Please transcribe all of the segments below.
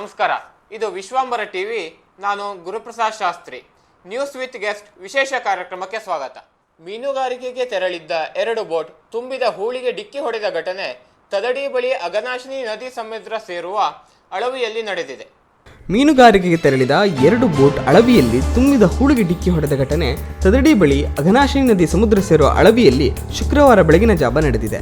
ನಮಸ್ಕಾರ. ಇದು ವಿಶ್ವಾಂಬರ ಟಿವಿ. ನಾನು Guruprasad Shastri. News with guest ವಿಶೇಷ ಕಾರ್ಯಕ್ರಮಕ್ಕೆ ಸ್ವಾಗತ. ಮೀನುಗಾರಿಕೆಗೆ ತೆರಳಿದ್ದ 2 ಬೋಟ್ ತುಂಬಿದ ಹೂಳಿಗೆ ಡಿಕ್ಕಿ ಹೊಡೆದ ಘಟನೆ ತದಡಿ ಬಳಿ ಅಘನಾಶಿನಿ ನದಿ ಸಮುದ್ರ ಸೇರುವ ಅಳವಿಯಲ್ಲಿ ನಡೆದಿದೆ. ಮೀನುಗಾರಿಕೆಗೆ ತೆರಳಿದ 2 ಬೋಟ್ ಅಳವಿಯಲ್ಲಿ ತುಂಬಿದ ಹೂಳಿಗೆ ಡಿಕ್ಕಿ ಹೊಡೆದ ಘಟನೆ ತದಡಿ ಬಳಿ ಅಘನಾಶಿನಿ ನದಿ ಸಮುದ್ರ ಸೇರುವ ಅಳವಿಯಲ್ಲಿ ಶುಕ್ರವಾರ ಬೆಳಗಿನ ಜಾವ ನಡೆದಿದೆ.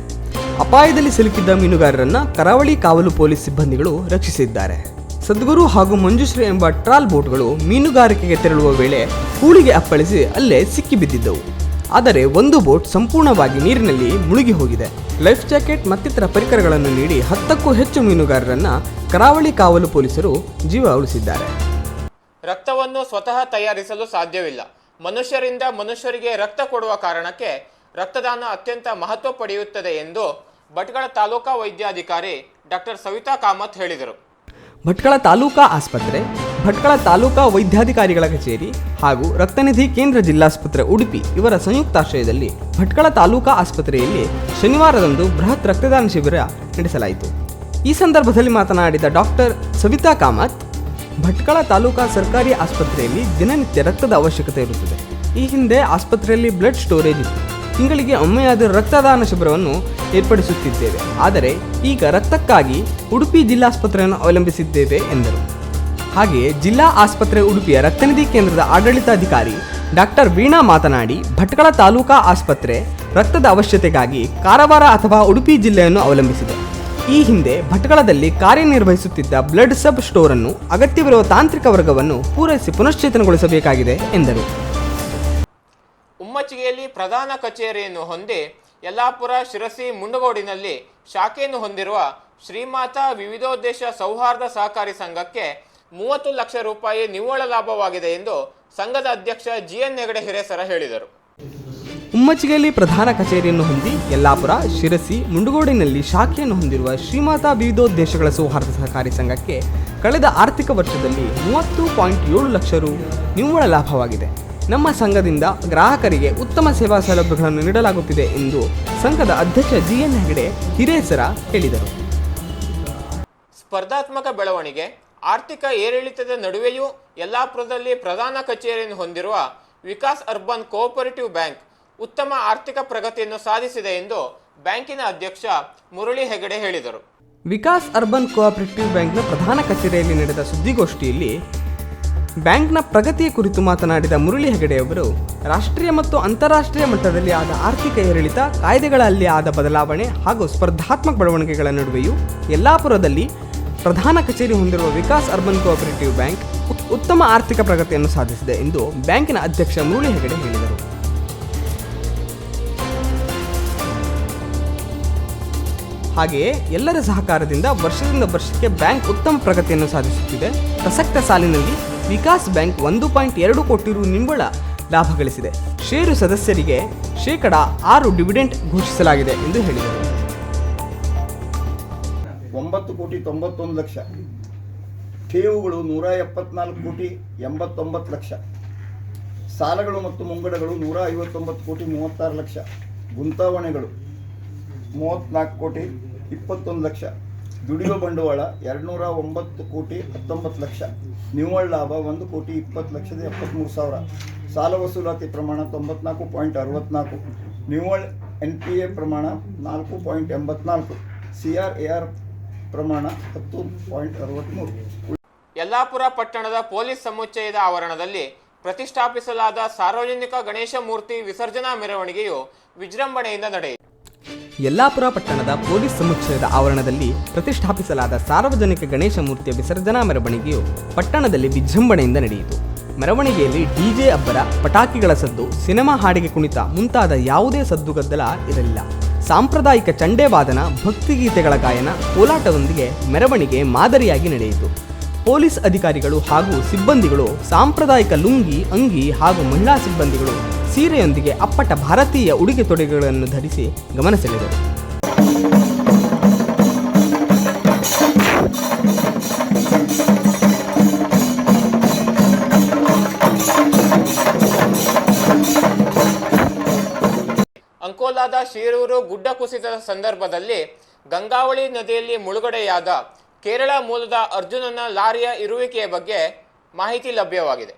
ಅಪಾಯದಲ್ಲಿ ಸಿಲುಕಿದ್ದ ಮೀನುಗಾರರನ್ನ ಕರಾವಳಿ ಕಾವಲು ಪೊಲೀಸ್ ಸಿಬ್ಬಂದಿಗಳು ರಕ್ಷಿಸಿದ್ದಾರೆ. ಸದ್ಗುರು ಹಾಗೂ ಮಂಜುಶ್ರೀ ಎಂಬ ಟ್ರಾಲ್ ಬೋಟ್ಗಳು ಮೀನುಗಾರಿಕೆಗೆ ತೆರಳುವ ವೇಳೆ ಹೂಳಿಗೆ ಅಪ್ಪಳಿಸಿ ಅಲ್ಲೇ ಸಿಕ್ಕಿಬಿದ್ದಿದ್ದವು. ಆದರೆ ಒಂದು ಬೋಟ್ ಸಂಪೂರ್ಣವಾಗಿ ನೀರಿನಲ್ಲಿ ಮುಳುಗಿ ಹೋಗಿದೆ. ಲೈಫ್ ಜಾಕೆಟ್ ಮತ್ತಿತರ ಪರಿಕರಗಳನ್ನು ನೀಡಿ 10ಕ್ಕೂ ಹೆಚ್ಚು ಮೀನುಗಾರರನ್ನ ಕರಾವಳಿ ಕಾವಲು ಪೊಲೀಸರು ಜೀವ ಉಳಿಸಿದ್ದಾರೆ. ರಕ್ತವನ್ನು ಸ್ವತಃ ತಯಾರಿಸಲು ಸಾಧ್ಯವಿಲ್ಲ. ಮನುಷ್ಯರಿಂದ ಮನುಷ್ಯರಿಗೆ ರಕ್ತ ಕೊಡುವ ಕಾರಣಕ್ಕೆ ರಕ್ತದಾನ ಅತ್ಯಂತ ಮಹತ್ವ ಪಡೆಯುತ್ತದೆ ಎಂದು ಭಟ್ಕಳ ತಾಲೂಕಾ ವೈದ್ಯಾಧಿಕಾರಿ ಡಾಕ್ಟರ್ ಸವಿತಾ ಕಾಮತ್ ಹೇಳಿದರು. ಭಟ್ಕಳ ತಾಲೂಕಾ ಆಸ್ಪತ್ರೆ, ಭಟ್ಕಳ ತಾಲೂಕಾ ವೈದ್ಯಾಧಿಕಾರಿಗಳ ಕಚೇರಿ ಹಾಗೂ ರಕ್ತನಿಧಿ ಕೇಂದ್ರ ಜಿಲ್ಲಾಸ್ಪತ್ರೆ ಉಡುಪಿ ಇವರ ಸಂಯುಕ್ತಾಶ್ರಯದಲ್ಲಿ ಭಟ್ಕಳ ತಾಲೂಕಾ ಆಸ್ಪತ್ರೆಯಲ್ಲಿ ಶನಿವಾರದಂದು ಬೃಹತ್ ರಕ್ತದಾನ ಶಿಬಿರ ನಡೆಸಲಾಯಿತು. ಈ ಸಂದರ್ಭದಲ್ಲಿ ಮಾತನಾಡಿದ ಡಾಕ್ಟರ್ ಸವಿತಾ ಕಾಮತ್, ಭಟ್ಕಳ ತಾಲೂಕಾ ಸರ್ಕಾರಿ ಆಸ್ಪತ್ರೆಯಲ್ಲಿ ದಿನನಿತ್ಯ ರಕ್ತದ ಅವಶ್ಯಕತೆ ಇರುತ್ತದೆ. ಈ ಹಿಂದೆ ಆಸ್ಪತ್ರೆಯಲ್ಲಿ ಬ್ಲಡ್ ಸ್ಟೋರೇಜ್ ಇತ್ತು. ತಿಂಗಳಿಗೆ ಒಮ್ಮೆಯಾದರೂ ರಕ್ತದಾನ ಶಿಬಿರವನ್ನು ಏರ್ಪಡಿಸುತ್ತಿದ್ದೇವೆ. ಆದರೆ ಈಗ ರಕ್ತಕ್ಕಾಗಿ ಉಡುಪಿ ಜಿಲ್ಲಾಸ್ಪತ್ರೆಯನ್ನು ಅವಲಂಬಿಸಿದ್ದೇವೆ ಎಂದರು. ಹಾಗೆಯೇ ಜಿಲ್ಲಾ ಆಸ್ಪತ್ರೆ ಉಡುಪಿಯ ರಕ್ತನಿಧಿ ಕೇಂದ್ರದ ಆಡಳಿತಾಧಿಕಾರಿ ಡಾಕ್ಟರ್ ವೀಣಾ ಮಾತನಾಡಿ, ಭಟ್ಕಳ ತಾಲೂಕಾ ಆಸ್ಪತ್ರೆ ರಕ್ತದ ಅವಶ್ಯಕತೆಗಾಗಿ ಕಾರವಾರ ಅಥವಾ ಉಡುಪಿ ಜಿಲ್ಲೆಯನ್ನು ಅವಲಂಬಿಸಿದೆ. ಈ ಹಿಂದೆ ಭಟ್ಕಳದಲ್ಲಿ ಕಾರ್ಯನಿರ್ವಹಿಸುತ್ತಿದ್ದ ಬ್ಲಡ್ ಸಬ್ ಸ್ಟೋರ್ ಅನ್ನು ಅಗತ್ಯವಿರುವ ತಾಂತ್ರಿಕ ವರ್ಗವನ್ನು ಪೂರೈಸಿ ಪುನಶ್ಚೇತನಗೊಳಿಸಬೇಕಾಗಿದೆ ಎಂದರು. ಉಮ್ಮಚ್ಚಿಗೆಯಲ್ಲಿ ಪ್ರಧಾನ ಕಚೇರಿಯನ್ನು ಹೊಂದಿ ಯಲ್ಲಾಪುರ, ಶಿರಸಿ, ಮುಂಡಗೋಡಿನಲ್ಲಿ ಶಾಖೆಯನ್ನು ಹೊಂದಿರುವ ಶ್ರೀಮಾತಾ ವಿವಿಧೋದ್ದೇಶ ಸೌಹಾರ್ದ ಸಹಕಾರಿ ಸಂಘಕ್ಕೆ 30 ಲಕ್ಷ ರೂಪಾಯಿ ನಿವ್ವಳ ಲಾಭವಾಗಿದೆ ಎಂದು ಸಂಘದ ಅಧ್ಯಕ್ಷ ಜಿಎನ್ ಹೆಗಡೆ ಹಿರೇಸರ ಹೇಳಿದರು. ಉಮ್ಮಚ್ಚಿಗೆಯಲ್ಲಿ ಪ್ರಧಾನ ಕಚೇರಿಯನ್ನು ಹೊಂದಿ ಯಲ್ಲಾಪುರ, ಶಿರಸಿ, ಮುಂಡಗೋಡಿನಲ್ಲಿ ಶಾಖೆಯನ್ನು ಹೊಂದಿರುವ ಶ್ರೀಮಾತಾ ವಿವಿಧೋದ್ದೇಶಗಳ ಸೌಹಾರ್ದ ಸಹಕಾರಿ ಸಂಘಕ್ಕೆ ಕಳೆದ ಆರ್ಥಿಕ ವರ್ಷದಲ್ಲಿ 30.7 ಲಕ್ಷ ರು ನಿವ್ವಳ ಲಾಭವಾಗಿದೆ. ನಮ್ಮ ಸಂಘದಿಂದ ಗ್ರಾಹಕರಿಗೆ ಉತ್ತಮ ಸೇವಾ ಸೌಲಭ್ಯಗಳನ್ನು ನೀಡಲಾಗುತ್ತಿದೆ ಎಂದು ಸಂಘದ ಅಧ್ಯಕ್ಷ ಜಿಎನ್ ಹೆಗಡೆ ಹಿರೇಸರ ಹೇಳಿದರು. ಸ್ಪರ್ಧಾತ್ಮಕ ಬೆಳವಣಿಗೆ, ಆರ್ಥಿಕ ಏರಿಳಿತದ ನಡುವೆಯೂ ಯಲ್ಲಾಪುರದಲ್ಲಿ ಪ್ರಧಾನ ಕಚೇರಿಯನ್ನು ಹೊಂದಿರುವ ವಿಕಾಸ್ ಅರ್ಬನ್ ಕೋಆಪರೇಟಿವ್ ಬ್ಯಾಂಕ್ ಉತ್ತಮ ಆರ್ಥಿಕ ಪ್ರಗತಿಯನ್ನು ಸಾಧಿಸಿದೆ ಎಂದು ಬ್ಯಾಂಕಿನ ಅಧ್ಯಕ್ಷ ಮುರಳಿ ಹೆಗಡೆ ಹೇಳಿದರು. ವಿಕಾಸ್ ಅರ್ಬನ್ ಕೋಆಪರೇಟಿವ್ ಬ್ಯಾಂಕ್ನ ಪ್ರಧಾನ ಕಚೇರಿಯಲ್ಲಿ ನಡೆದ ಸುದ್ದಿಗೋಷ್ಠಿಯಲ್ಲಿ ಬ್ಯಾಂಕ್ನ ಪ್ರಗತಿಯ ಕುರಿತು ಮಾತನಾಡಿದ ಮುರಳಿ ಹೆಗಡೆ ಅವರು, ರಾಷ್ಟ್ರೀಯ ಮತ್ತು ಅಂತಾರಾಷ್ಟ್ರೀಯ ಮಟ್ಟದಲ್ಲಿ ಆದ ಆರ್ಥಿಕ ಏರಿಳಿತ, ಕಾಯ್ದೆಗಳಲ್ಲಿ ಆದ ಬದಲಾವಣೆ ಹಾಗೂ ಸ್ಪರ್ಧಾತ್ಮಕ ಬೆಳವಣಿಗೆಗಳ ನಡುವೆಯೂ ಯಲ್ಲಾಪುರದಲ್ಲಿ ಪ್ರಧಾನ ಕಚೇರಿ ಹೊಂದಿರುವ ವಿಕಾಸ್ ಅರ್ಬನ್ ಕೋಆಪರೇಟಿವ್ ಬ್ಯಾಂಕ್ ಉತ್ತಮ ಆರ್ಥಿಕ ಪ್ರಗತಿಯನ್ನು ಸಾಧಿಸಿದೆ ಎಂದು ಬ್ಯಾಂಕಿನ ಅಧ್ಯಕ್ಷ ಮುರಳಿ ಹೆಗಡೆ ಹೇಳಿದರು. ಹಾಗೆಯೇ ಎಲ್ಲರ ಸಹಕಾರದಿಂದ ವರ್ಷದಿಂದ ವರ್ಷಕ್ಕೆ ಬ್ಯಾಂಕ್ ಉತ್ತಮ ಪ್ರಗತಿಯನ್ನು ಸಾಧಿಸುತ್ತಿದೆ. ಪ್ರಸಕ್ತ ಸಾಲಿನಲ್ಲಿ ವಿಕಾಸ್ ಬ್ಯಾಂಕ್ 1.2 ಕೋಟಿ ರು ನಿವ್ವಳ ಲಾಭ ಗಳಿಸಿದೆ. ಷೇರು ಸದಸ್ಯರಿಗೆ %6 ಡಿವಿಡೆಂಡ್ ಘೋಷಿಸಲಾಗಿದೆ ಎಂದು ಹೇಳಿದರು. 9,91,00,000 ಠೇವುಗಳು 174,89,00,000, ಸಾಲಗಳು ಮತ್ತು ಮುಂಗಡಗಳು 159,36,00,000, ಗುಂತಾವಣೆಗಳು 34,21,00,000, ದುಡಿಯುವ ಬಂಡವಾಳ 209,19,00,000, ನಿವ್ವಳ ಲಾಭ 1,20,73,000, ಸಾಲ ವಸೂಲಾತಿ ಪ್ರಮಾಣ 94.64, ನಿವ್ವಳ NPA ಪ್ರಮಾಣ 4.84, CRAR ಪ್ರಮಾಣ 10.63. ಯಲ್ಲಾಪುರ ಪಟ್ಟಣದ ಪೊಲೀಸ್ ಸಮುಚ್ಚಯದ ಆವರಣದಲ್ಲಿ ಪ್ರತಿಷ್ಠಾಪಿಸಲಾದ ಸಾರ್ವಜನಿಕ ಗಣೇಶ ಮೂರ್ತಿ ವಿಸರ್ಜನಾ ಮೆರವಣಿಗೆಯು ವಿಜೃಂಭಣೆಯಿಂದ ನಡೆಯಿತು. ಯಲ್ಲಾಪುರ ಪಟ್ಟಣದ ಪೊಲೀಸ್ ಸಮುಚ್ಚಯದ ಆವರಣದಲ್ಲಿ ಪ್ರತಿಷ್ಠಾಪಿಸಲಾದ ಸಾರ್ವಜನಿಕ ಗಣೇಶ ಮೂರ್ತಿಯ ವಿಸರ್ಜನಾ ಮೆರವಣಿಗೆಯು ಪಟ್ಟಣದಲ್ಲಿ ವಿಜೃಂಭಣೆಯಿಂದ ನಡೆಯಿತು. ಮೆರವಣಿಗೆಯಲ್ಲಿ ಡಿಜೆ ಅಬ್ಬರ, ಪಟಾಕಿಗಳ ಸದ್ದು, ಸಿನಿಮಾ ಹಾಡಿಗೆ ಕುಣಿತ ಮುಂತಾದ ಯಾವುದೇ ಸದ್ದುಗದ್ದಲ ಇರಲಿಲ್ಲ. ಸಾಂಪ್ರದಾಯಿಕ ಚಂಡೆ ವಾದನ, ಭಕ್ತಿಗೀತೆಗಳ ಗಾಯನ, ಕೋಲಾಟದೊಂದಿಗೆ ಮೆರವಣಿಗೆ ಮಾದರಿಯಾಗಿ ನಡೆಯಿತು. ಪೊಲೀಸ್ ಅಧಿಕಾರಿಗಳು ಹಾಗೂ ಸಿಬ್ಬಂದಿಗಳು ಸಾಂಪ್ರದಾಯಿಕ ಲುಂಗಿ, ಅಂಗಿ ಹಾಗೂ ಮಹಿಳಾ ಸಿಬ್ಬಂದಿಗಳು ಸೀರೆಯೊಂದಿಗೆ ಅಪ್ಪಟ ಭಾರತೀಯ ಉಡುಗೆ ತೊಡುಗೆಗಳನ್ನು ಧರಿಸಿ ಗಮನ ಸೆಳೆದರು. ಅಂಕೋಲಾದ ಶೀರೂರು ಗುಡ್ಡ ಕುಸಿತದ ಸಂದರ್ಭದಲ್ಲಿ ಗಂಗಾವಳಿ ನದಿಯಲ್ಲಿ ಮುಳುಗಡೆಯಾದ ಕೇರಳ ಮೂಲದ ಅರ್ಜುನನ ಲಾರಿಯ ಇರುವಿಕೆಯ ಬಗ್ಗೆ ಮಾಹಿತಿ ಲಭ್ಯವಾಗಿದೆ.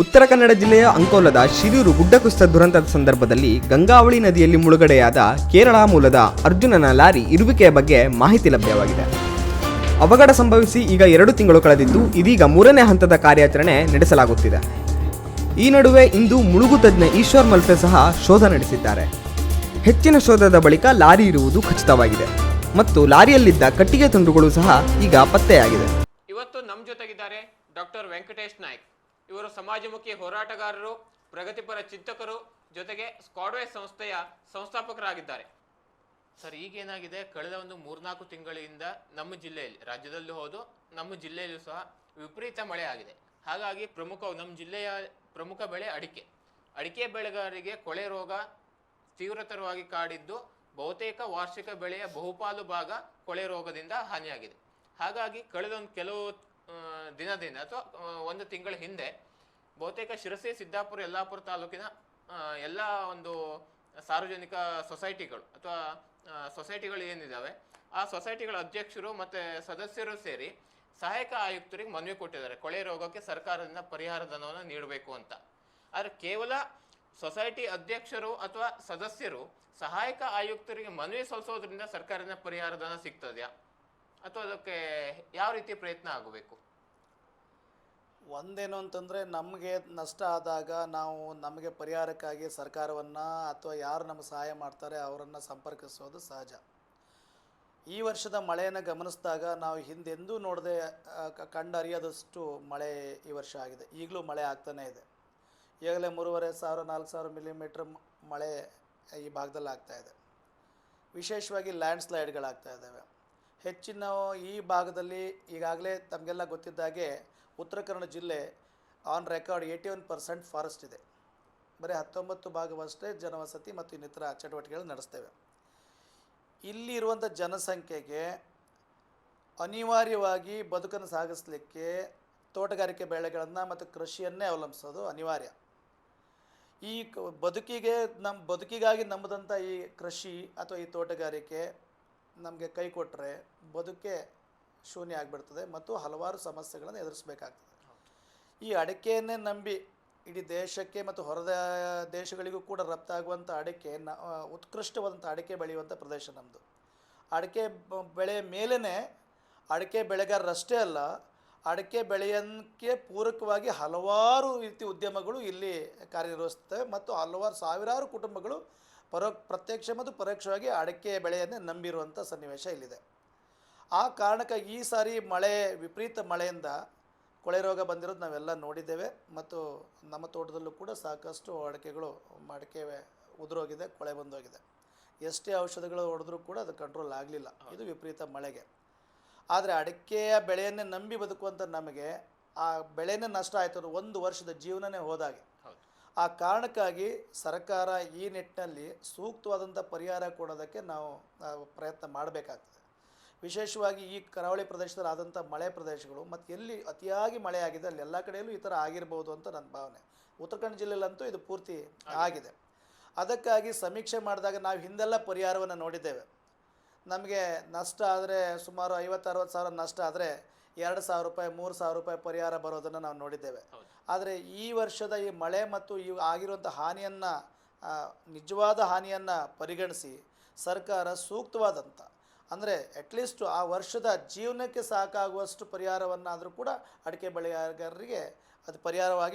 ಉತ್ತರ ಕನ್ನಡ ಜಿಲ್ಲೆಯ ಅಂಕೋಲದ ಶಿರೂರು ಗುಡ್ಡ ಕುಸಿತ ದುರಂತದ ಸಂದರ್ಭದಲ್ಲಿ ಗಂಗಾವಳಿ ನದಿಯಲ್ಲಿ ಮುಳುಗಡೆಯಾದ ಕೇರಳ ಮೂಲದ ಅರ್ಜುನನ ಲಾರಿ ಇರುವಿಕೆಯ ಬಗ್ಗೆ ಮಾಹಿತಿ ಲಭ್ಯವಾಗಿದೆ. ಅವಘಡ ಸಂಭವಿಸಿ ಈಗ 2 ತಿಂಗಳು ಕಳೆದಿದ್ದು ಇದೀಗ 3ನೇ ಹಂತದ ಕಾರ್ಯಾಚರಣೆ ನಡೆಸಲಾಗುತ್ತಿದೆ. ಈ ನಡುವೆ ಇಂದು ಮುಳುಗು ತಜ್ಞ ಈಶ್ವರ್ ಮಲ್ಪೆ ಸಹ ಶೋಧ ನಡೆಸಿದ್ದಾರೆ. ಹೆಚ್ಚಿನ ಶೋಧದ ಬಳಿಕ ಲಾರಿ ಇರುವುದು ಖಚಿತವಾಗಿದೆ ಮತ್ತು ಲಾರಿಯಲ್ಲಿದ್ದ ಕಟ್ಟಿಗೆ ತುಂಡುಗಳು ಸಹ ಈಗ ಪತ್ತೆಯಾಗಿದೆ. ಇವತ್ತು ನಮ್ಮ ಜೊತೆಗಿದ್ದಾರೆ ಡಾಕ್ಟರ್ ವೆಂಕಟೇಶ್ ನಾಯ್ಕ್. ಇವರು ಸಮಾಜಮುಖಿ ಹೋರಾಟಗಾರರು, ಪ್ರಗತಿಪರ ಚಿಂತಕರು, ಜೊತೆಗೆ ಸ್ಕ್ವಾಡ್ವೇ ಸಂಸ್ಥೆಯ ಸಂಸ್ಥಾಪಕರಾಗಿದ್ದಾರೆ. ಸರ್, ಈಗೇನಾಗಿದೆ, ಕಳೆದ ಒಂದು 3-4 ತಿಂಗಳಿಂದ ನಮ್ಮ ಜಿಲ್ಲೆಯಲ್ಲಿ, ರಾಜ್ಯದಲ್ಲೂ ಹೌದು ನಮ್ಮ ಜಿಲ್ಲೆಯಲ್ಲೂ ಸಹ ವಿಪರೀತ ಮಳೆ ಆಗಿದೆ. ಹಾಗಾಗಿ ನಮ್ಮ ಜಿಲ್ಲೆಯ ಪ್ರಮುಖ ಬೆಳೆ ಅಡಿಕೆ ಬೆಳೆಗಾರರಿಗೆ ಕೊಳೆ ರೋಗ ತೀವ್ರತರವಾಗಿ ಕಾಡಿದ್ದು ಬಹುತೇಕ ವಾರ್ಷಿಕ ಬೆಳೆಯ ಬಹುಪಾಲು ಭಾಗ ಕೊಳೆ ರೋಗದಿಂದ ಹಾನಿಯಾಗಿದೆ. ಹಾಗಾಗಿ ಕಳೆದ ಕೆಲವು ದಿನದಿಂದ ಅಥವಾ 1 ತಿಂಗಳ ಹಿಂದೆ ಬಹುತೇಕ ಶಿರಸಿ, ಸಿದ್ದಾಪುರ, ಯಲ್ಲಾಪುರ ತಾಲೂಕಿನ ಎಲ್ಲ ಒಂದು ಸಾರ್ವಜನಿಕ ಸೊಸೈಟಿಗಳು ಅಥವಾ ಸೊಸೈಟಿಗಳು ಏನಿದ್ದಾವೆ ಆ ಸೊಸೈಟಿಗಳ ಅಧ್ಯಕ್ಷರು ಮತ್ತು ಸದಸ್ಯರು ಸೇರಿ ಸಹಾಯಕ ಆಯುಕ್ತರಿಗೆ ಮನವಿ ಕೊಟ್ಟಿದ್ದಾರೆ ಕೊಳೆ ರೋಗಕ್ಕೆ ಸರ್ಕಾರದಿಂದ ಪರಿಹಾರ ಧನವನ್ನು ನೀಡಬೇಕು ಅಂತ. ಆದರೆ ಕೇವಲ ಸೊಸೈಟಿ ಅಧ್ಯಕ್ಷರು ಅಥವಾ ಸದಸ್ಯರು ಸಹಾಯಕ ಆಯುಕ್ತರಿಗೆ ಮನವಿ ಸಲ್ಲಿಸೋದ್ರಿಂದ ಸರ್ಕಾರದಿಂದ ಪರಿಹಾರ ಧನ ಸಿಗ್ತದೆಯಾ ಅಥವಾ ಅದಕ್ಕೆ ಯಾವ ರೀತಿ ಪ್ರಯತ್ನ ಆಗಬೇಕು? ಒಂದೇನು ಅಂತಂದರೆ, ನಮಗೆ ನಷ್ಟ ಆದಾಗ ನಾವು ನಮಗೆ ಪರಿಹಾರಕ್ಕಾಗಿ ಸರ್ಕಾರವನ್ನು ಅಥವಾ ಯಾರು ನಮಗೆ ಸಹಾಯ ಮಾಡ್ತಾರೆ ಅವರನ್ನು ಸಂಪರ್ಕಿಸೋದು ಸಹಜ. ಈ ವರ್ಷದ ಮಳೆಯನ್ನು ಗಮನಿಸಿದಾಗ ನಾವು ಹಿಂದೆಂದೂ ನೋಡದೆ ಕಂಡರಿಯದಷ್ಟು ಮಳೆ ಈ ವರ್ಷ ಆಗಿದೆ. ಈಗಲೂ ಮಳೆ ಆಗ್ತಾನೇ ಇದೆ. ಈಗಾಗಲೇ 3,500-4,000 ಮಿಲಿಮೀಟ್ರ್ ಮಳೆ ಈ ಭಾಗದಲ್ಲಿ ಆಗ್ತಾಯಿದೆ. ವಿಶೇಷವಾಗಿ ಲ್ಯಾಂಡ್ಸ್ಲೈಡ್ಗಳಾಗ್ತಾ ಇದ್ದಾವೆ. ಹೆಚ್ಚಿನ ಈ ಭಾಗದಲ್ಲಿ ಈಗಾಗಲೇ ತಮಗೆಲ್ಲ ಗೊತ್ತಿದ್ದಾಗೆ ಉತ್ತರ ಕನ್ನಡ ಜಿಲ್ಲೆ ಆನ್ ರೆಕಾರ್ಡ್ 81% ಫಾರೆಸ್ಟ್ ಇದೆ. ಬರೀ 19 ಭಾಗವಷ್ಟೇ ಜನವಸತಿ ಮತ್ತು ಇನ್ನಿತರ ಚಟುವಟಿಕೆಗಳು ನಡೆಸ್ತೇವೆ. ಇಲ್ಲಿ ಇರುವಂಥ ಜನಸಂಖ್ಯೆಗೆ ಅನಿವಾರ್ಯವಾಗಿ ಬದುಕನ್ನು ಸಾಗಿಸಲಿಕ್ಕೆ ತೋಟಗಾರಿಕೆ ಬೆಳೆಗಳನ್ನು ಮತ್ತು ಕೃಷಿಯನ್ನೇ ಅವಲಂಬಿಸೋದು ಅನಿವಾರ್ಯ. ಈ ಬದುಕಿಗಾಗಿ ನಂಬದಂಥ ಈ ಕೃಷಿ ಅಥವಾ ಈ ತೋಟಗಾರಿಕೆ ನಮಗೆ ಕೈ ಕೊಟ್ಟರೆ ಬದುಕೆ ಶೂನ್ಯ ಆಗಿಬಿಡ್ತದೆ ಮತ್ತು ಹಲವಾರು ಸಮಸ್ಯೆಗಳನ್ನು ಎದುರಿಸಬೇಕಾಗ್ತದೆ. ಈ ಅಡಿಕೆಯನ್ನೇ ನಂಬಿ ಇಡೀ ದೇಶಕ್ಕೆ ಮತ್ತು ಹೊರದ ದೇಶಗಳಿಗೂ ಕೂಡ ರಫ್ತಾಗುವಂಥ ಅಡಿಕೆ ಉತ್ಕೃಷ್ಟವಾದಂಥ ಅಡಿಕೆ ಬೆಳೆಯುವಂಥ ಪ್ರದೇಶ ನಮ್ಮದು. ಅಡಿಕೆ ಬೆಳೆಯ ಮೇಲೇ ಅಡಿಕೆ ಬೆಳೆಗಾರರಷ್ಟೇ ಅಲ್ಲ, ಅಡಿಕೆ ಬೆಳೆಯೋಕ್ಕೆ ಪೂರಕವಾಗಿ ಹಲವಾರು ರೀತಿ ಉದ್ಯಮಗಳು ಇಲ್ಲಿ ಕಾರ್ಯನಿರ್ವಹಿಸ್ತವೆ ಮತ್ತು ಸಾವಿರಾರು ಕುಟುಂಬಗಳು ಪ್ರತ್ಯಕ್ಷ ಮತ್ತು ಪರೋಕ್ಷವಾಗಿ ಅಡಿಕೆ ಬೆಳೆಯನ್ನೇ ನಂಬಿರುವಂಥ ಸನ್ನಿವೇಶ ಇಲ್ಲಿದೆ. ಆ ಕಾರಣಕ್ಕೆ ಈ ಸಾರಿ ವಿಪರೀತ ಮಳೆಯಿಂದ ಕೊಳೆ ರೋಗ ಬಂದಿರೋದು ನಾವೆಲ್ಲ ನೋಡಿದ್ದೇವೆ ಮತ್ತು ನಮ್ಮ ತೋಟದಲ್ಲೂ ಕೂಡ ಸಾಕಷ್ಟು ಅಡಿಕೆ ಉದುರೋಗಿದೆ, ಕೊಳೆ ಬಂದೋಗಿದೆ. ಎಷ್ಟೇ ಔಷಧಿಗಳು ಹೊಡೆದ್ರೂ ಕೂಡ ಅದು ಕಂಟ್ರೋಲ್ ಆಗಲಿಲ್ಲ, ಇದು ವಿಪರೀತ ಮಳೆಗೆ. ಆದರೆ ಅಡಿಕೆಯ ಬೆಳೆಯನ್ನೇ ನಂಬಿ ಬದುಕುವಂಥ ನಮಗೆ ಆ ಬೆಳೆನೇ ನಷ್ಟ ಆಯಿತು, 1 ವರ್ಷದ ಜೀವನನೇ ಹೋದಾಗೆ. ಆ ಕಾರಣಕ್ಕಾಗಿ ಸರ್ಕಾರ ಈ ನಿಟ್ಟಿನಲ್ಲಿ ಸೂಕ್ತವಾದಂಥ ಪರಿಹಾರ ಕೊಡೋದಕ್ಕೆ ನಾವು ಪ್ರಯತ್ನ ಮಾಡಬೇಕಾಗ್ತದೆ. ವಿಶೇಷವಾಗಿ ಈ ಕರಾವಳಿ ಪ್ರದೇಶದಲ್ಲಿ ಆದಂಥ ಮಳೆ ಪ್ರದೇಶಗಳು ಮತ್ತು ಎಲ್ಲಿ ಅತಿಯಾಗಿ ಮಳೆ ಆಗಿದೆ ಅಲ್ಲಿ ಎಲ್ಲ ಕಡೆಯಲ್ಲೂ ಈ ಥರ ಆಗಿರ್ಬೋದು ಅಂತ ನನ್ನ ಭಾವನೆ. ಉತ್ತರ ಕನ್ನಡ ಜಿಲ್ಲೆಯಲ್ಲಂತೂ ಇದು ಪೂರ್ತಿ ಆಗಿದೆ. ಅದಕ್ಕಾಗಿ ಸಮೀಕ್ಷೆ ಮಾಡಿದಾಗ ನಾವು ಹಿಂದೆಲ್ಲ ಪರಿಹಾರವನ್ನು ನೋಡಿದ್ದೇವೆ. ನಮಗೆ ನಷ್ಟ ಆದರೆ ಸುಮಾರು 50-60 ಸಾವಿರ ನಷ್ಟ ಆದರೆ 2,000 ರೂಪಾಯಿ 3,000 ರೂಪಾಯಿ ಪರಿಹಾರ ಬರೋದನ್ನು ನಾವು ನೋಡಿದ್ದೇವೆ. ಆದರೆ ಈ ವರ್ಷದ ಈ ಮಳೆ ಮತ್ತು ಈ ಆಗಿರುವಂಥ ಹಾನಿಯನ್ನು ನಿಜವಾದ ಹಾನಿಯನ್ನು ಪರಿಗಣಿಸಿ ಸರ್ಕಾರ ಸೂಕ್ತವಾದಂಥ ಅಂದರೆ ಅಟ್ಲೀಸ್ಟ್ ಆ ವರ್ಷದ ಜೀವನಕ್ಕೆ ಸಾಕಾಗುವಷ್ಟು ಪರಿಹಾರವನ್ನಾದರೂ ಕೂಡ ಅಡಿಕೆ ಬೆಳೆಗಾರರಿಗೆ ಅದು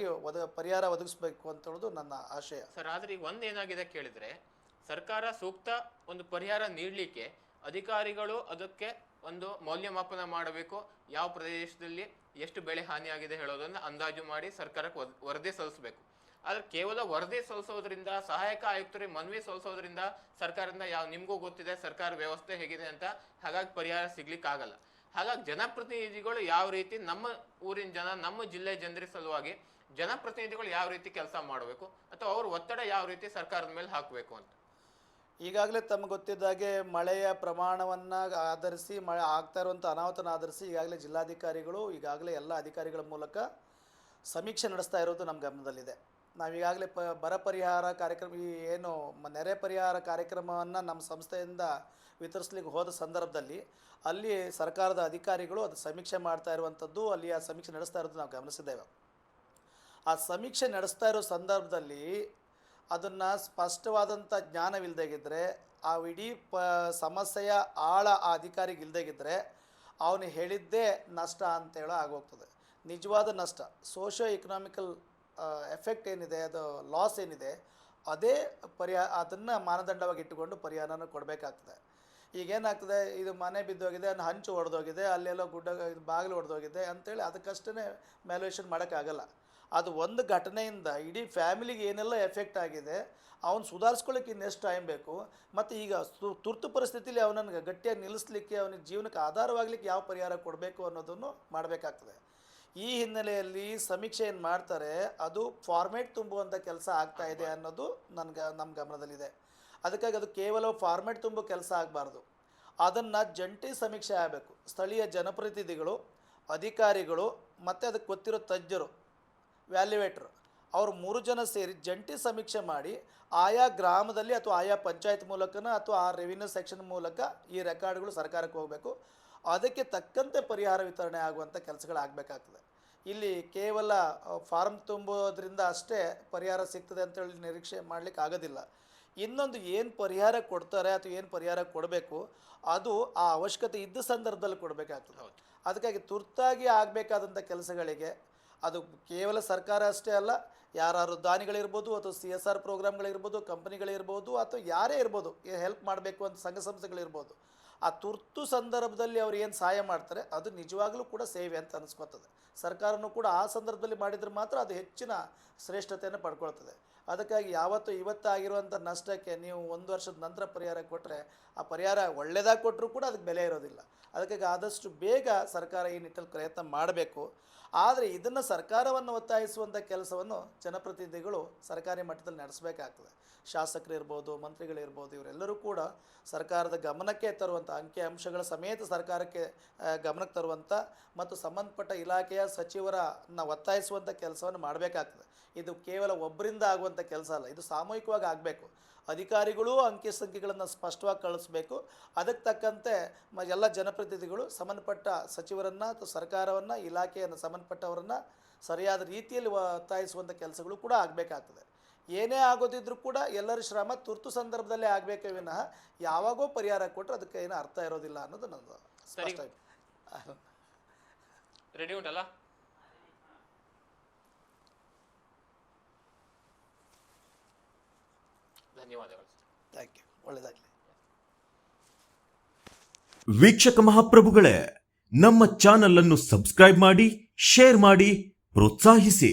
ಪರಿಹಾರ ಒದಗಿಸಬೇಕು ಅಂತ ಹೇಳೋದು ನನ್ನ ಆಶಯ. ಸರ್, ಆದರೆ ಈಗ ಒಂದೇನಾಗಿದೆ ಕೇಳಿದರೆ, ಸರ್ಕಾರ ಸೂಕ್ತ ಒಂದು ಪರಿಹಾರ ನೀಡಲಿಕ್ಕೆ ಅಧಿಕಾರಿಗಳು ಅದಕ್ಕೆ ಒಂದು ಮೌಲ್ಯಮಾಪನ ಮಾಡಬೇಕು. ಯಾವ ಪ್ರದೇಶದಲ್ಲಿ ಎಷ್ಟು ಬೆಳೆ ಹಾನಿಯಾಗಿದೆ ಹೇಳೋದನ್ನು ಅಂದಾಜು ಮಾಡಿ ಸರ್ಕಾರಕ್ಕೆ ವರದಿ ಸಲ್ಲಿಸಬೇಕು. ಆದರೆ ಕೇವಲ ವರದಿ ಸಲ್ಲಿಸೋದ್ರಿಂದ, ಸಹಾಯಕ ಆಯುಕ್ತರಿಗೆ ಮನವಿ ಸಲ್ಲಿಸೋದ್ರಿಂದ ಸರ್ಕಾರದಿಂದ ನಿಮಗೂ ಗೊತ್ತಿದೆ ಸರ್ಕಾರ ವ್ಯವಸ್ಥೆ ಹೇಗಿದೆ ಅಂತ, ಹಾಗಾಗಿ ಪರಿಹಾರ ಸಿಗ್ಲಿಕ್ಕಾಗಲ್ಲ. ಹಾಗಾಗಿ ಜನಪ್ರತಿನಿಧಿಗಳು ಯಾವ ರೀತಿ ನಮ್ಮ ಊರಿನ ಜನ, ನಮ್ಮ ಜಿಲ್ಲೆ ಜನರ ಸಲುವಾಗಿ ಜನಪ್ರತಿನಿಧಿಗಳು ಯಾವ ರೀತಿ ಕೆಲಸ ಮಾಡಬೇಕು ಅಥವಾ ಅವ್ರ ಒತ್ತಡ ಯಾವ ರೀತಿ ಸರ್ಕಾರದ ಮೇಲೆ ಹಾಕಬೇಕು ಅಂತ? ಈಗಾಗಲೇ ತಮಗೆ ಗೊತ್ತಿದ್ದಾಗೆ ಮಳೆಯ ಪ್ರಮಾಣವನ್ನು ಆಧರಿಸಿ, ಮಳೆ ಆಗ್ತಾ ಇರುವಂಥ ಅನಾಹುತನ ಆಧರಿಸಿ ಈಗಾಗಲೇ ಜಿಲ್ಲಾಧಿಕಾರಿಗಳು ಈಗಾಗಲೇ ಎಲ್ಲ ಅಧಿಕಾರಿಗಳ ಮೂಲಕ ಸಮೀಕ್ಷೆ ನಡೆಸ್ತಾ ಇರೋದು ನಮ್ಮ ಗಮನದಲ್ಲಿದೆ. ನಾವೀಗಾಗಲೇ ಬರ ಪರಿಹಾರ ಕಾರ್ಯಕ್ರಮ ಈ ಏನು ನೆರೆ ಪರಿಹಾರ ಕಾರ್ಯಕ್ರಮವನ್ನು ನಮ್ಮ ಸಂಸ್ಥೆಯಿಂದ ವಿತರಿಸ್ಲಿಕ್ಕೆ ಹೋದ ಸಂದರ್ಭದಲ್ಲಿ ಅಲ್ಲಿ ಸರ್ಕಾರದ ಅಧಿಕಾರಿಗಳು ಅದು ಸಮೀಕ್ಷೆ ಮಾಡ್ತಾ ಇರುವಂಥದ್ದು, ಅಲ್ಲಿ ಆ ಸಮೀಕ್ಷೆ ನಡೆಸ್ತಾ ಇರೋದು ನಾವು ಗಮನಿಸಿದ್ದೇವೆ. ಆ ಸಮೀಕ್ಷೆ ನಡೆಸ್ತಾ ಇರೋ ಸಂದರ್ಭದಲ್ಲಿ ಅದನ್ನು ಸ್ಪಷ್ಟವಾದಂಥ ಜ್ಞಾನವಿಲ್ಲದಾಗಿದ್ದರೆ, ಆ ಇಡೀ ಸಮಸ್ಯೆಯ ಆಳ ಆ ಅಧಿಕಾರಿಗೆ ಇಲ್ಲದಾಗಿದ್ದರೆ ಅವನು ಹೇಳಿದ್ದೇ ನಷ್ಟ ಅಂತೇಳೋ ಆಗೋಗ್ತದೆ. ನಿಜವಾದ ನಷ್ಟ, ಸೋಷಿಯೋ ಎಕನಾಮಿಕಲ್ ಎಫೆಕ್ಟ್ ಏನಿದೆ, ಅದು ಲಾಸ್ ಏನಿದೆ, ಅದೇ ಅದನ್ನು ಮಾನದಂಡವಾಗಿ ಇಟ್ಟುಕೊಂಡು ಪರಿಹಾರನ ಕೊಡಬೇಕಾಗ್ತದೆ. ಈಗೇನಾಗ್ತದೆ, ಇದು ಮನೆ ಬಿದ್ದೋಗಿದೆ, ಹಂಚು ಹೊಡೆದೋಗಿದೆ, ಅಲ್ಲೆಲ್ಲೋ ಇದು ಬಾಗಿಲು ಹೊಡೆದೋಗಿದೆ ಅಂತೇಳಿ ಅದಕ್ಕಷ್ಟೇ ವ್ಯಾಲ್ಯೂಯೇಷನ್ ಮಾಡೋಕ್ಕಾಗಲ್ಲ. ಅದು ಒಂದು ಘಟನೆಯಿಂದ ಇಡೀ ಫ್ಯಾಮಿಲಿಗೆ ಏನೆಲ್ಲ ಎಫೆಕ್ಟ್ ಆಗಿದೆ, ಅವನು ಸುಧಾರಿಸ್ಕೊಳ್ಳೋಕೆ ಇನ್ನೆಷ್ಟು ಟೈಮ್ ಬೇಕು, ಮತ್ತು ಈಗ ತುರ್ತು ಪರಿಸ್ಥಿತಿಯಲ್ಲಿ ಅವನನ್ನು ಗಟ್ಟಿಯಾಗಿ ನಿಲ್ಲಿಸಲಿಕ್ಕೆ, ಅವನಿಗೆ ಜೀವನಕ್ಕೆ ಆಧಾರವಾಗಲಿಕ್ಕೆ ಯಾವ ಪರಿಹಾರ ಕೊಡಬೇಕು ಅನ್ನೋದನ್ನು ಮಾಡಬೇಕಾಗ್ತದೆ. ಈ ಹಿನ್ನೆಲೆಯಲ್ಲಿ ಸಮೀಕ್ಷೆ ಏನು ಮಾಡ್ತಾರೆ, ಅದು ಫಾರ್ಮೇಟ್ ತುಂಬುವಂಥ ಕೆಲಸ ಆಗ್ತಾ ಇದೆ ಅನ್ನೋದು ನಮ್ಮ ಗಮನದಲ್ಲಿದೆ. ಅದಕ್ಕಾಗಿ ಅದು ಕೇವಲ ಫಾರ್ಮೇಟ್ ತುಂಬೋ ಕೆಲಸ ಆಗಬಾರ್ದು, ಅದನ್ನು ಜಂಟಿ ಸಮೀಕ್ಷೆ ಆಗಬೇಕು. ಸ್ಥಳೀಯ ಜನಪ್ರತಿನಿಧಿಗಳು, ಅಧಿಕಾರಿಗಳು ಮತ್ತು ಅದಕ್ಕೆ ಗೊತ್ತಿರೋ ತಜ್ಞರು, ವ್ಯಾಲ್ಯುವೇಟ್ರ್, ಅವರು 3 ಜನ ಸೇರಿ ಜಂಟಿ ಸಮೀಕ್ಷೆ ಮಾಡಿ ಆಯಾ ಗ್ರಾಮದಲ್ಲಿ ಅಥವಾ ಆಯಾ ಪಂಚಾಯತ್ ಮೂಲಕನ ಅಥವಾ ಆ ರೆವಿನ್ಯೂ ಸೆಕ್ಷನ್ ಮೂಲಕ ಈ ರೆಕಾರ್ಡ್ಗಳು ಸರ್ಕಾರಕ್ಕೆ ಹೋಗಬೇಕು. ಅದಕ್ಕೆ ತಕ್ಕಂತೆ ಪರಿಹಾರ ವಿತರಣೆ ಆಗುವಂಥ ಕೆಲಸಗಳಾಗಬೇಕಾಗ್ತದೆ. ಇಲ್ಲಿ ಕೇವಲ ಫಾರ್ಮ್ ತುಂಬೋದ್ರಿಂದ ಅಷ್ಟೇ ಪರಿಹಾರ ಸಿಗ್ತದೆ ಅಂತೇಳಿ ನಿರೀಕ್ಷೆ ಮಾಡಲಿಕ್ಕೆ ಆಗೋದಿಲ್ಲ. ಇನ್ನೊಂದು ಏನು ಪರಿಹಾರ ಕೊಡ್ತಾರೆ ಅಥವಾ ಏನು ಪರಿಹಾರ ಕೊಡಬೇಕು, ಅದು ಆ ಅವಶ್ಯಕತೆ ಇದ್ದ ಸಂದರ್ಭದಲ್ಲಿ ಕೊಡಬೇಕಾಗ್ತದೆ. ಅದಕ್ಕಾಗಿ ತುರ್ತಾಗಿ ಆಗಬೇಕಾದಂಥ ಕೆಲಸಗಳಿಗೆ ಅದು ಕೇವಲ ಸರ್ಕಾರ ಅಷ್ಟೇ ಅಲ್ಲ, ಯಾರು ದಾನಿಗಳಿರ್ಬೋದು ಅಥವಾ CSR ಪ್ರೋಗ್ರಾಮ್ಗಳಿರ್ಬೋದು, ಕಂಪನಿಗಳಿರ್ಬೋದು, ಅಥವಾ ಯಾರೇ ಇರ್ಬೋದು, ಹೆಲ್ಪ್ ಮಾಡಬೇಕು ಅಂತ ಸಂಘ ಸಂಸ್ಥೆಗಳಿರ್ಬೋದು, ಆ ತುರ್ತು ಸಂದರ್ಭದಲ್ಲಿ ಅವ್ರು ಏನು ಸಹಾಯ ಮಾಡ್ತಾರೆ ಅದು ನಿಜವಾಗ್ಲೂ ಕೂಡ ಸೇವೆ ಅಂತ ಅನಿಸ್ಕೊತದೆ. ಸರ್ಕಾರನೂ ಕೂಡ ಆ ಸಂದರ್ಭದಲ್ಲಿ ಮಾಡಿದರೆ ಮಾತ್ರ ಅದು ಹೆಚ್ಚಿನ ಶ್ರೇಷ್ಠತೆಯನ್ನು ಪಡ್ಕೊಳ್ತದೆ. ಅದಕ್ಕಾಗಿ ಇವತ್ತು ಆಗಿರುವಂಥ ನಷ್ಟಕ್ಕೆ ನೀವು 1 ವರ್ಷದ ನಂತರ ಪರಿಹಾರ ಕೊಟ್ಟರೆ, ಆ ಪರಿಹಾರ ಒಳ್ಳೆಯದಾಗಿ ಕೊಟ್ಟರೂ ಕೂಡ ಅದಕ್ಕೆ ಬೆಲೆ ಇರೋದಿಲ್ಲ. ಅದಕ್ಕಾಗಿ ಆದಷ್ಟು ಬೇಗ ಸರ್ಕಾರ ಈ ನಿಟ್ಟಲ್ಲಿ ಪ್ರಯತ್ನ ಮಾಡಬೇಕು. ಆದರೆ ಇದನ್ನು ಸರ್ಕಾರವನ್ನು ಒತ್ತಾಯಿಸುವಂಥ ಕೆಲಸವನ್ನು ಜನಪ್ರತಿನಿಧಿಗಳು ಸರ್ಕಾರಿ ಮಟ್ಟದಲ್ಲಿ ನಡೆಸಬೇಕಾಗ್ತದೆ. ಶಾಸಕರಿರ್ಬೋದು, ಮಂತ್ರಿಗಳಿರ್ಬೋದು, ಇವರೆಲ್ಲರೂ ಕೂಡ ಸರ್ಕಾರದ ಗಮನಕ್ಕೆ ತರುವಂಥ ಅಂಕಿ ಅಂಶಗಳ ಸಮೇತ ಸರ್ಕಾರಕ್ಕೆ ಗಮನಕ್ಕೆ ತರುವಂಥ ಮತ್ತು ಸಂಬಂಧಪಟ್ಟ ಇಲಾಖೆಯ ಸಚಿವರನ್ನು ಒತ್ತಾಯಿಸುವಂಥ ಕೆಲಸವನ್ನು ಮಾಡಬೇಕಾಗ್ತದೆ. ಇದು ಕೇವಲ ಒಬ್ಬರಿಂದ ಆಗುವಂಥ ಕೆಲಸ ಅಲ್ಲ, ಇದು ಸಾಮೂಹಿಕವಾಗಿ ಆಗಬೇಕು. ಅಧಿಕಾರಿಗಳು ಅಂಕಿ ಸಂಖ್ಯೆಗಳನ್ನು ಸ್ಪಷ್ಟವಾಗಿ ಕಳಿಸ್ಬೇಕು. ಅದಕ್ಕೆ ತಕ್ಕಂತೆ ಎಲ್ಲ ಜನಪ್ರತಿನಿಧಿಗಳು ಸಂಬಂಧಪಟ್ಟ ಸಚಿವರನ್ನು ಅಥವಾ ಸರ್ಕಾರವನ್ನು, ಇಲಾಖೆಯನ್ನು ಸಂಬಂಧಪಟ್ಟವರನ್ನು ಸರಿಯಾದ ರೀತಿಯಲ್ಲಿ ಒತ್ತಾಯಿಸುವಂಥ ಕೆಲಸಗಳು ಕೂಡ ಆಗಬೇಕಾಗ್ತದೆ. ಏನೇ ಆಗೋದಿದ್ರೂ ಕೂಡ ಎಲ್ಲರ ಶ್ರಮ ತುರ್ತು ಸಂದರ್ಭದಲ್ಲೇ ಆಗಬೇಕೇ ವಿನಃ ಯಾವಾಗೋ ಪರಿಹಾರ ಕೊಟ್ಟರೆ ಅದಕ್ಕೆ ಏನೂ ಅರ್ಥ ಇರೋದಿಲ್ಲ ಅನ್ನೋದು ನಂದು ಸ್ಪಷ್ಟ. ರೆಡಿ ಉಂಟಲ್ಲ? ಧನ್ಯವಾದಗಳು. Thank you. ಒಳ್ಳೆಯದಾಗಲಿ. ವೀಕ್ಷಕ ಮಹಾಪ್ರಭುಗಳೇ, ನಮ್ಮ ಚಾನಲ್ ಅನ್ನು ಸಬ್ಸ್ಕ್ರೈಬ್ ಮಾಡಿ, ಶೇರ್ ಮಾಡಿ, ಪ್ರೋತ್ಸಾಹಿಸಿ.